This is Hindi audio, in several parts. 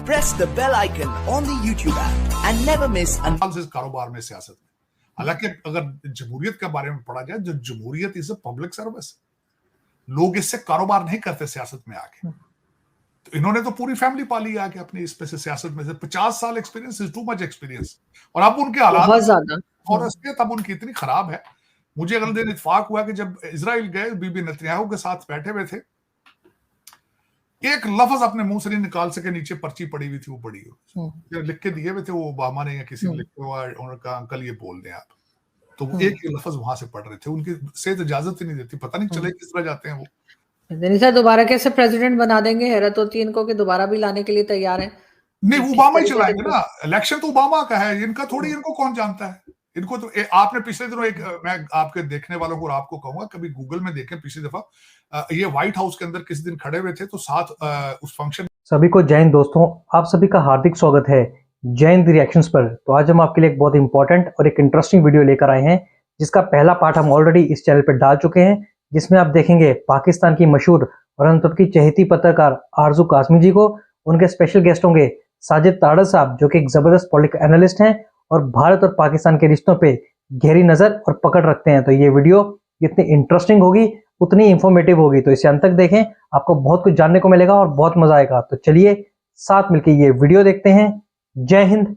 press the bell icon on the YouTube app and never miss an कारोबार में सियासत में। हालांकि अगर जमहूरियत के बारे में पढ़ा जाए, जो जमहूरियत इज अ पब्लिक सर्विस, लोग इससे कारोबार नहीं करते सियासत में आके। तो इन्होंने तो पूरी फैमिली पाली आके अपनी इस पे से सियासत में से 50 साल experience is too much experience. और अब उनके हालात बहुत ज्यादा और तब उनकी इतनी खराब है। मुझे अगले दिन इत्तेफाक हुआ कि जब इजराइल गए, बीबी नेतन्याहू के साथ बैठे हुए थे, एक लफ्ज अपने मुंह से नहीं निकाल सके, नीचे पर्ची पड़ी हुई थी, वो पड़ी हुई लिख के दिए हुए थे, वो ओबामा ने या किसी ने लिखे हुआ, उन्होंने कहा अंकल ये बोल दें आप, तो वो एक ही लफ्ज वहां से पढ़ रहे थे। उनकी सेहत इजाजत ही नहीं देती, पता नहीं चले किस तरह जाते हैं वो। सर दोबारा कैसे प्रेसिडेंट बना देंगे, हैरत होती है इनको कि दोबारा भी लाने के लिए तैयार है। नहीं, ओबामा ही चलाएंगे ना, इलेक्शन तो ओबामा का है, इनका थोड़ी, इनको कौन जानता है इनको। तो आपने पिछले दिनों एक, मैं आपके देखने वालों को और आपको कहूंगा, कभी गूगल में देखें, पिछली दफा ये व्हाइट हाउस के अंदर किसी दिन खड़े हुए थे, तो साथ उस फंक्शन। सभी को जय हिंद दोस्तों, आप सभी का हार्दिक स्वागत है जय हिंद रिएक्शंस पर। तो आज हम आपके लिए एक बहुत इंपॉर्टेंट और एक इंटरेस्टिंग वीडियो लेकर आए हैं, जिसका पहला पार्ट हम ऑलरेडी इस चैनल पर डाल चुके हैं, जिसमें आप देखेंगे पाकिस्तान की मशहूर और हम सबकी चहेती पत्रकार आरजू कासमी जी को। उनके स्पेशल गेस्ट होंगे साजिद ताड़र साहब, जो कि एक जबरदस्त पॉलिटिकल एनालिस्ट हैं और भारत और पाकिस्तान के रिश्तों पे गहरी नजर और पकड़ रखते हैं। तो ये वीडियो जितनी इंटरेस्टिंग होगी उतनी इंफॉर्मेटिव होगी, तो इसे अंत तक देखें, आपको बहुत कुछ जानने को मिलेगा और बहुत मजा आएगा। तो चलिए साथ मिलकर ये वीडियो देखते हैं। जय हिंद,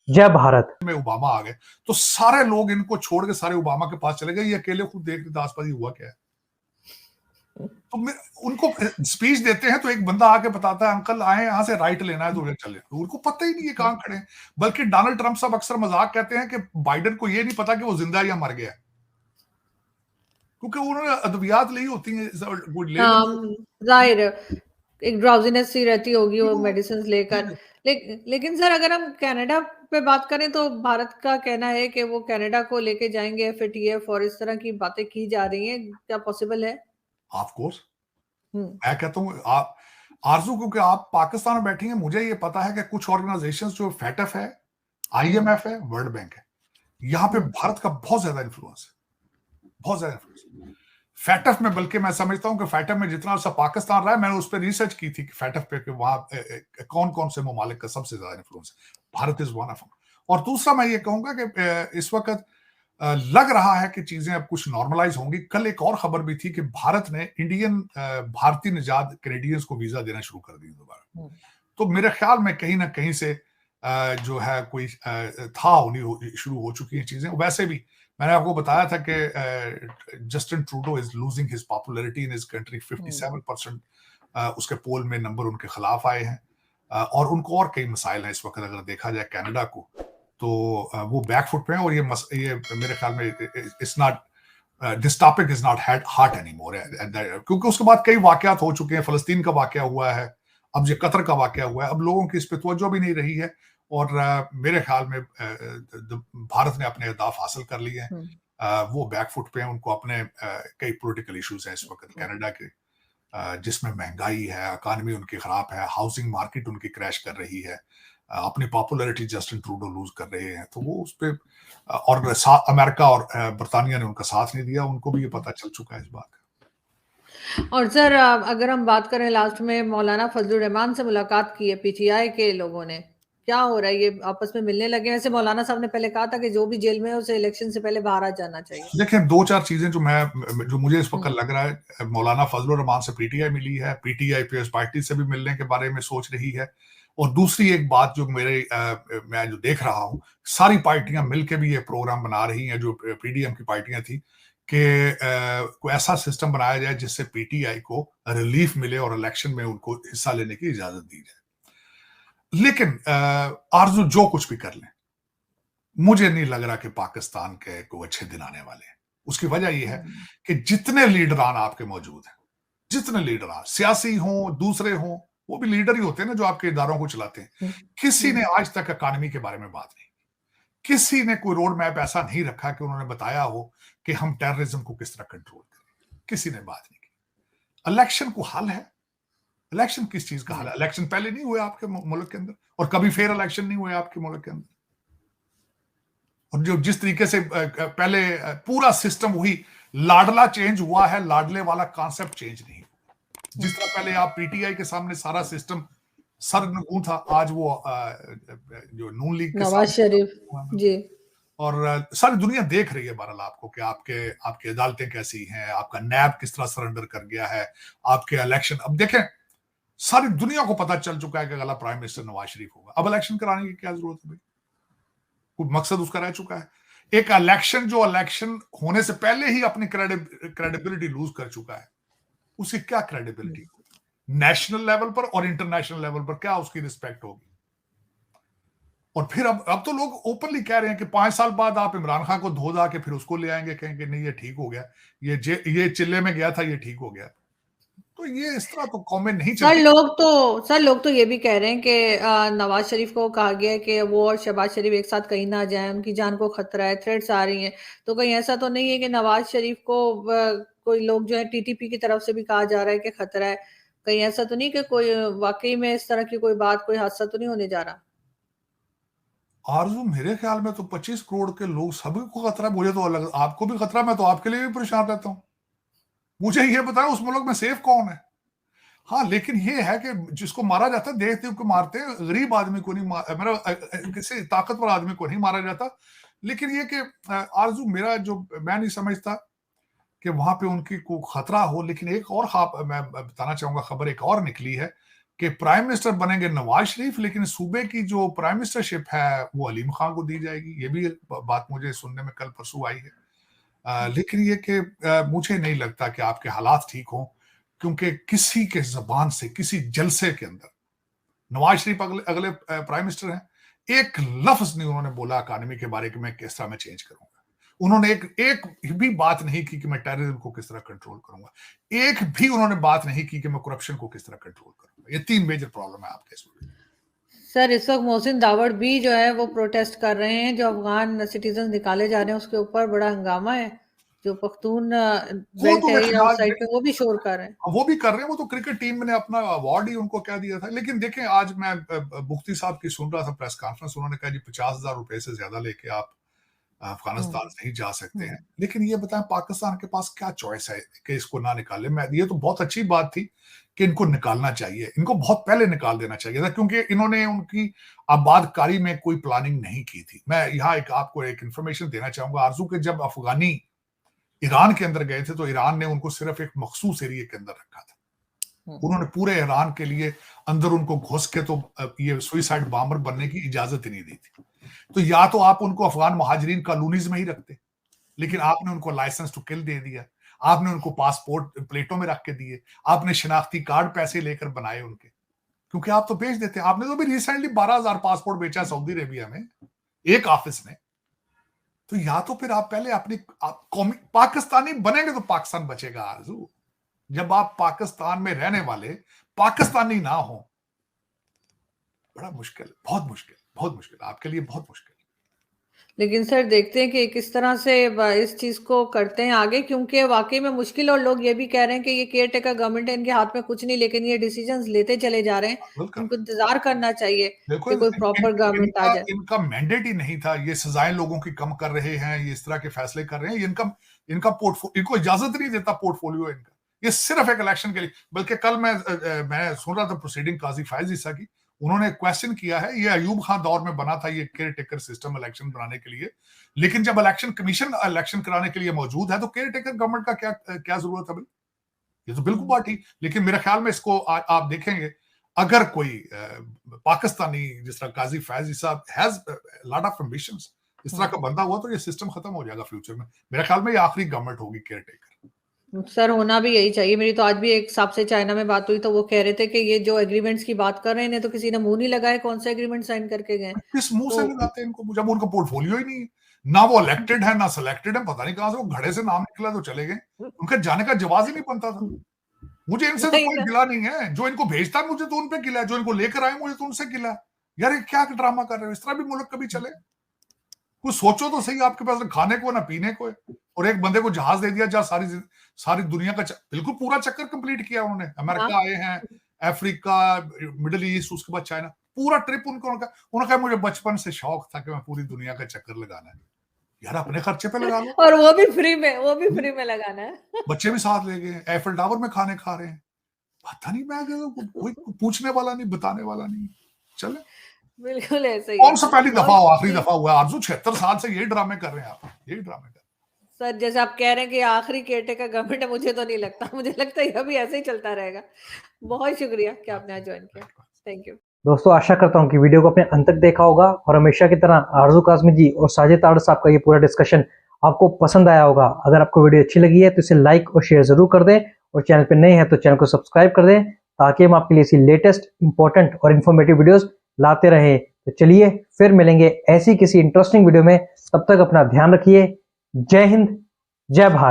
जय भारत। में ओबामा आ गए तो सारे लोग इनको छोड़ के सारे ओबामा के पास चले गए। ये अकेले खुद देख रहे थे आसपास हुआ क्या है। तो उनको स्पीच देते हैं तो एक बंदा आके बताता है अंकल आए यहाँ से राइट लेना है तो उधर चले। उनको पता ही नहीं है कहाँ खड़े हैं। बल्कि डोनाल्ड ट्रंप साहब अक्सर मजाक कहते हैं कि बाइडेन को ये नहीं पता कि वो जिंदा या मर गया, क्योंकि उन्होंने अद्वियात ली होती हैं। जाहिर एक ड्राउजीनेस सी रहती होगी वो मेडिसिन लेकर। लेकिन सर अगर हम कनाडा पे बात करें तो भारत का कहना है कि वो कनाडा को लेके जाएंगे FATF और इस तरह की बातें की जा रही हैं, क्या पॉसिबल है? ऑफ कोर्स मैं कहता हूँ आप आरजू, क्योंकि आप पाकिस्तान में बैठी हैं, मुझे ये पता है कि कुछ ऑर्गेनाइजेशंस जो FATF है, IMF है, वर्ल्ड बैंक है, यहाँ पे भारत का बहुत ज्यादा इन्फ्लुएंस है, बहुत ज्यादा इन्फ्लुएंस। FATF में, बल्कि मैं समझता हूँ कि FATF में जितना सा पाकिस्तान रहा है, मैंने उस पर रिसर्च की थी कि FATF पे कि वहां कौन कौन से ममालिक का सबसे ज्यादा इन्फ्लुएंस है। Bharat is one of. और दूसरा मैं ये कहूंगा कि इस वक्त लग रहा है कि चीजें अब कुछ नॉर्मलाइज होंगी। कल एक और खबर भी थी कि भारत ने भारतीय निजात कैनेडियंस को वीजा देना शुरू कर दिया दोबारा। तो मेरे ख्याल में कहीं ना कहीं से जो है कोई था होनी शुरू हो चुकी है चीजें। वैसे भी मैंने आपको बताया था कि Justin Trudeau is losing his popularity in his country. 57% उसके पोल में नंबर उनके खिलाफ आए हैं। और उनको और कई मसाइल हैं इस वक्त। अगर देखा जाए कनाडा को, तो वो बैकफुट पे है। और ये मेरे ख्याल में it's not, this topic is not hot anymore, क्योंकि उसके बाद कई वाकयात हो चुके हैं। फलस्तीन का वाकया हुआ है, अब ये कतर का वाकया हुआ है, अब लोगों की इस पे तवज्जो भी नहीं रही है। और मेरे ख्याल में भारत ने अपने अहदाफ हासिल कर लिए हैं। वो बैकफुट पे हैं, उनको अपने कई पॉलिटिकल इश्यूज हैं इस वक्त कनाडा के, जिसमें महंगाई है, इकानमी उनकी खराब है, हाउसिंग मार्केट उनकी क्रैश कर रही है, अपनी पॉपुलैरिटी जस्टिन ट्रूडो लूज कर रहे हैं। तो वो उस पे, और अमेरिका और बरतानिया ने उनका साथ नहीं दिया, उनको भी ये पता चल चुका है इस बात का। और सर अगर हम बात करें, लास्ट में मौलाना फजलुर रहमान से मुलाकात की है PTI के लोगों ने, क्या हो रहा है? ये आपस में मिलने लगे हैं? ऐसे मौलाना साहब ने पहले कहा था कि जो भी जेल में है उसे इलेक्शन से पहले बाहर आ जाना चाहिए। देखें, दो चार चीजें जो मुझे इस वक्त लग रहा है, मौलाना फजलुर रहमान से PTI मिली है, PTI पीएस पार्टी से भी मिलने के बारे में सोच रही है। और दूसरी एक बात जो मैं जो देख रहा हूं, सारी पार्टियां मिलकर भी ये प्रोग्राम बना रही हैं, जो PDM की पार्टियां थी, कि कोई ऐसा सिस्टम बनाया जाए जिससे PTI को रिलीफ मिले और इलेक्शन में उनको हिस्सा लेने की इजाजत दी जाए। लेकिन आरजू जो कुछ भी कर लें, मुझे नहीं लग रहा कि पाकिस्तान के कोई अच्छे दिन आने वाले हैं। उसकी वजह यह है कि जितने लीडरान आपके मौजूद हैं, जितने लीडरान सियासी हों, दूसरे हों, वो भी लीडर ही होते हैं ना जो आपके इदारों को चलाते हैं। किसी ने आज तक इकॉनमी के बारे में बात नहीं की। किसी ने कोई रोड मैप ऐसा नहीं रखा कि उन्होंने बताया हो कि हम टेररिज्म को किस तरह कंट्रोल करें। किसी ने बात नहीं की। इलेक्शन को हल है। इलेक्शन किस चीज का हल है? इलेक्शन पहले नहीं हुए आपके मुल्क के अंदर, और कभी फेयर इलेक्शन नहीं हुए आपके मुल्क के अंदर। और जो जिस तरीके से पहले पूरा सिस्टम वही लाडला चेंज हुआ है, लाडले वाला कॉन्सेप्ट चेंज नहीं। जिस तरह पहले आप PTI के सामने सारा सिस्टम सर नगूं था, आज वो जो नून लीग के नवाज शरीफ जी। और सारी दुनिया देख रही है बहरहाल आपको कि आपके अदालतें कैसी हैं, आपका नैब किस तरह सरेंडर कर गया है, आपके इलेक्शन। अब देखें, सारी दुनिया को पता चल चुका है कि अगला प्राइम मिनिस्टर नवाज शरीफ होगा। अब इलेक्शन कराने की क्या जरूरत है भाई? कोई मकसद उसका रह चुका है। एक इलेक्शन जो इलेक्शन होने से पहले ही अपनी क्रेडिबिलिटी लूज कर चुका है, उसकी क्या क्रेडिबिलिटी नेशनल लेवल पर और इंटरनेशनल लेवल पर क्या उसकी रिस्पेक्ट होगी? और फिर अब तो लोग ओपनली कह रहे हैं कि 5 साल बाद आप इमरान खान को धो धा के फिर उसको ले आएंगे, कहेंगे नहीं ये ठीक हो गया, ये चिल्ले में गया था, ये ठीक हो गया। तो ये इस तरह तो कमेंट नहीं सर चलती। लोग तो ये भी कह रहे हैं कि नवाज शरीफ को कहा गया है कि वो और शहबाज शरीफ एक साथ कहीं ना जाएं, उनकी जान को खतरा है, थ्रेट्स आ रही हैं। तो कहीं ऐसा तो नहीं है कि नवाज शरीफ को कोई लोग जो है टीटीपी की तरफ से भी कहा जा रहा है कि खतरा है? कहीं ऐसा तो नहीं कि कोई वाकई में इस तरह की कोई बात, कोई हादसा तो नहीं होने जा रहा? आरजू, मेरे ख्याल में तो 25 करोड़ के लोग सभी को खतरा है। मुझे तो अलग, आपको भी खतरा, मैं तो आपके लिए भी परेशान रहता हूं। मुझे ये बताओ उस मुल्क में सेफ कौन है? हाँ, लेकिन ये है कि जिसको मारा जाता है देख देख के मारते हैं, गरीब आदमी को नहीं मेरा किसी ताकतवर आदमी को नहीं मारा जाता। लेकिन ये कि आरजू, मेरा जो मैं नहीं समझता कि वहां पे उनकी को खतरा हो। लेकिन एक और मैं बताना चाहूंगा, खबर एक और निकली है कि प्राइम मिनिस्टर बनेंगे नवाज शरीफ, लेकिन सूबे की जो प्राइम मिनिस्टरशिप है वो अलीम खान को दी जाएगी। ये भी बात मुझे सुनने में कल परसों आई है। लेकिन ये कि मुझे नहीं लगता कि आपके हालात ठीक हों, क्योंकि किसी के जबान से, किसी जलसे के अंदर, नवाज शरीफ अगले प्राइम मिनिस्टर हैं, एक लफ्ज नहीं उन्होंने बोला इकॉनमी के बारे में किस तरह मैं चेंज करूंगा। उन्होंने एक भी बात नहीं की कि मैं टेररिज्म को किस तरह कंट्रोल करूंगा। एक भी उन्होंने बात नहीं की कि मैं करप्शन को किस तरह कंट्रोल करूंगा। ये 3 मेजर प्रॉब्लम है आपके इसमें। सर इस वक्त मोहसिन दावड़ भी जो है वो प्रोटेस्ट कर रहे हैं, जो अफगान सिटीजन निकाले जा रहे हैं उसके ऊपर बड़ा हंगामा है। जो पख्तून वो बेल्ट तो है मेरे या उस ख्याल साइड पे, वो भी शोर कर रहे हैं। वो भी कर रहे हैं। वो तो क्रिकेट टीम ने अपना अवार्ड ही उनको क्या दिया था। लेकिन देखें, आज मैं मुफ्ती साहब की सुन रहा था प्रेस कॉन्फ्रेंस, उन्होंने कहा जी 50,000 रुपए से ज्यादा लेके आप अफगानिस्तान नहीं जा सकते हैं। लेकिन ये बताएं, पाकिस्तान के पास क्या चॉइस है कि इसको ना निकाले? मैं, ये तो बहुत अच्छी बात थी कि इनको निकालना चाहिए, इनको बहुत पहले निकाल देना चाहिए था, क्योंकि इन्होंने उनकी आबादकारी में कोई प्लानिंग नहीं की थी। मैं यहाँ आपको एक इंफॉर्मेशन देना चाहूंगा आरजू, के जब अफगानी ईरान के अंदर गए थे तो ईरान ने उनको सिर्फ एक मखसूस एरिया के अंदर रखा था। उन्होंने पूरे ईरान के लिए अंदर उनको घुस के तो ये सुइसाइड बॉम्बर बनने की इजाजत ही नहीं दी थी। तो या तो आप उनको अफगान महाजरीन कॉलोनीज में ही रखते, लेकिन आपने उनको लाइसेंस टू किल दे दिया, आपने उनको पासपोर्ट प्लेटों में रख के दिए, आपने शिनाख्ती कार्ड पैसे लेकर बनाए उनके, क्योंकि आप तो बेच देते। आपने तो भी रिसेंटली 12,000 पासपोर्ट बेचा सऊदी अरेबिया में एक ऑफिस ने। तो या तो फिर आप पहले अपनी पाकिस्तानी बनेंगे तो पाकिस्तान बचेगा आरजू। जब आप पाकिस्तान में रहने वाले पाकिस्तानी ना हो, बड़ा मुश्किल, बहुत मुश्किल, बहुत मुश्किल आपके लिए, बहुत मुश्किल। लेकिन सर देखते हैं कि किस तरह से इस चीज को करते हैं आगे, क्योंकि वाकई में मुश्किल। और लोग ये भी कह रहे हैं कि ये केयर टेकर गवर्नमेंट है, इनके हाथ में कुछ नहीं, लेकिन ये डिसीजंस लेते चले जा रहे हैं। इनको इंतजार करना चाहिए कि कोई प्रॉपर गवर्नमेंट आ जाए। इनका मैंडेट ही नहीं था। ये सजाएं लोगों की कम कर रहे हैं, ये इस तरह के फैसले कर रहे हैं। इनका पोर्टफोलियो, इनको इजाजत नहीं देता पोर्टफोलियो इनका। ये सिर्फ एक इलेक्शन के लिए। बल्कि कल मैं सुन रहा था प्रोसीडिंग काजी फायज ईसा की, उन्होंने क्वेश्चन किया है, ये अयूब खान दौर में बना था ये केयर टेकर सिस्टम इलेक्शन बनाने के लिए, लेकिन जब इलेक्शन कमीशन इलेक्शन कराने के लिए मौजूद है तो केयर टेकर गवर्नमेंट का क्या जरूरत है भाई? ये तो बिल्कुल बात ही। लेकिन मेरे ख्याल में इसको आप देखेंगे, अगर कोई पाकिस्तानी जिस तरह काजी फैज ईसा हैज लॉट ऑफ एम्बिशंस, इस तरह का बंदा हुआ तो ये सिस्टम खत्म हो जाएगा फ्यूचर में। मेरे ख्याल में ये आखिरी गवर्नमेंट होगी केयर टेकर। सर होना भी यही चाहिए। मेरी तो आज भी एक साहब से चाइना में बात हुई, तो वो कह रहे थे कि ये जो एग्रीमेंट्स की बात कर रहे हैं तो किसी ने मुंह नहीं लगाए, कौन सा एग्रीमेंट साइन करके गए। किस मुंह से तो लगाते हैं इनको, जब उनका पोर्टफोलियो ही नहीं है, ना वो इलेक्टेड है ना सिलेक्टेड है। पता नहीं कहां से वो घड़े से नाम निकला तो चले गए, उनका जाने का जवाब ही नहीं बनता था। मुझे इनसे तो कोई गिला नहीं है, जो इनको भेजता है मुझे तो उन पे गिला है, जो इनको लेकर आए मुझे तो उनसे गिला है। यार ये क्या ड्रामा कर रहे हो? इस तरह भी मुल्क कभी चले? कुछ सोचो तो सही, आपके पास ना खाने को ना पीने को है, और एक बंदे को जहाज दे दिया जहां सारी दुनिया का बिल्कुल पूरा चक्कर कंप्लीट किया उन्होंने। अमेरिका आए हैं, अफ्रीका, मिडिल ईस्ट, उसके बाद चाइना, पूरा ट्रिप उन्होंने कहा मुझे बचपन से शौक था कि मैं पूरी दुनिया का चक्कर लगाना है। यार अपने खर्चे पे लगा लो। और वो भी फ्री में लगाना है। बच्चे भी साथ ले गए, एफिल टावर में खाने खा रहे हैं। पता नहीं, मैं कोई पूछने वाला नहीं, बताने वाला नहीं। चले, बिल्कुल ऐसे ही कौन है। सा पहली दफा और आखिरी दफा हुआ है आरजू? 76 साल से यही ड्रामे कर रहे हैं आप, यही ड्रामे कर रहे हैं। सर जैसे आप कह रहे हैं कि आखिरी केयरटेकर गवर्नमेंट है, मुझे तो नहीं लगता, मुझे लगता है अभी ऐसे ही चलता रहेगा। बहुत शुक्रिया कि आपने आज ज्वाइन किया। Thank you. दोस्तों आशा करता हूँ कि वीडियो को अपने अंत तक देखा होगा और हमेशा की तरह आरजू काज़मी जी और साजिद ताड़ साहब का ये पूरा डिस्कशन आपको पसंद आया होगा। अगर आपको वीडियो अच्छी लगी है तो इसे लाइक और शेयर जरूर कर दें, और चैनल पर नए हैं तो चैनल को सब्सक्राइब कर दें, ताकि हम आपके लिए ऐसी लेटेस्ट इंपॉर्टेंट और इन्फॉर्मेटिव वीडियोस लाते रहें। तो चलिए फिर मिलेंगे ऐसी किसी इंटरेस्टिंग वीडियो में, तब तक अपना ध्यान रखिए। जय हिंद, जय भारत।